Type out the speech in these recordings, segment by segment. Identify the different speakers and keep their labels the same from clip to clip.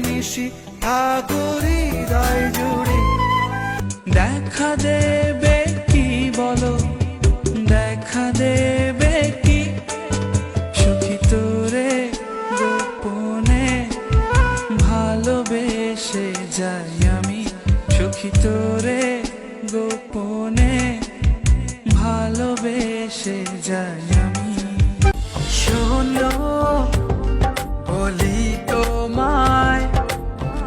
Speaker 1: নিশি থাকরি হৃদয় জুড়ে। দেখা দেবে কি বলো, দেখা দেবে কি, সুখী তোরে গোপনে ভালোবেসে যাই আমি, সুখী তোরে গোপনে ভালোবেসে যাই আমি। শোনো বলি তোমায়,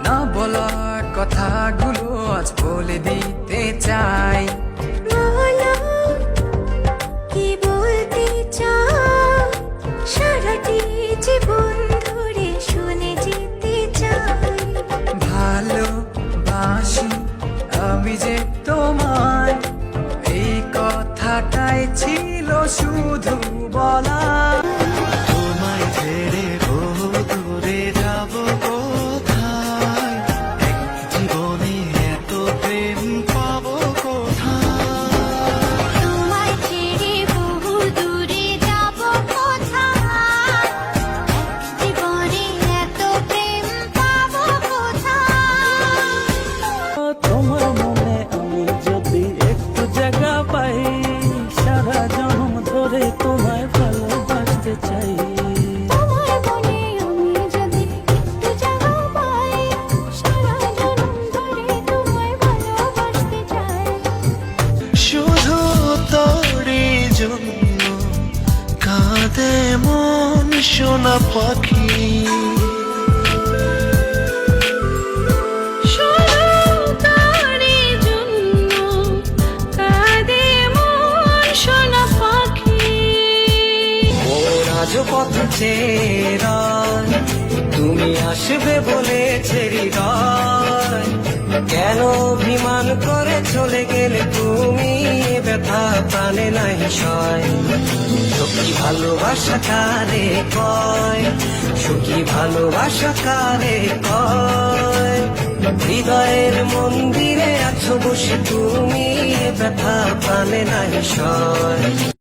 Speaker 1: না বলা কথাগুলো আজ বলে দিতে চাই।
Speaker 2: বলো কি বলতে চাও, সারাটি জীবন ধরে শুনে যেতে চাই।
Speaker 1: ভালোবাসি আমি যে তোমায়, এই কথাটাই ছিল শুধু বলা। তোমায় ছেড়ে বহু দূরে যাব কোথায়, এক জীবনে এত প্রেম পাবো কোথায়।
Speaker 2: তোমায় ছেড়ে বহু দূরে যাব কোথায়, জীবনে এত প্রেম পাবো কোথায়।
Speaker 3: তোমার মনে আমি যদি একটু জায়গা পাই, সারা জন্ম ধরে তোমায় ভালোবাসতে চাই।
Speaker 2: তোমার মনে আমি যদি একটু জায়গা পাই, সারা জন্ম ধরে তোমায় ভালোবাসতে চাই।
Speaker 1: শুধু তোরই জন্য কাঁদে মন সোনা পাখি।
Speaker 2: শুধু তারই জন্য কাঁদে মন সোনা পাখি।
Speaker 1: ওর আজ পথ চেরা, তুমি আসবে বলেছে হৃদয়, কেন অভিমান করে চলে গেলে তুমি, ব্যথা প্রাণে নাই সয়। সুখী ভালোবাসা কারে কয়, সুখী ভালোবাসা কারে কয়, হৃদয়ের মন্দিরে আছো বসে তুমি, ব্যথা প্রাণে নাই সয়।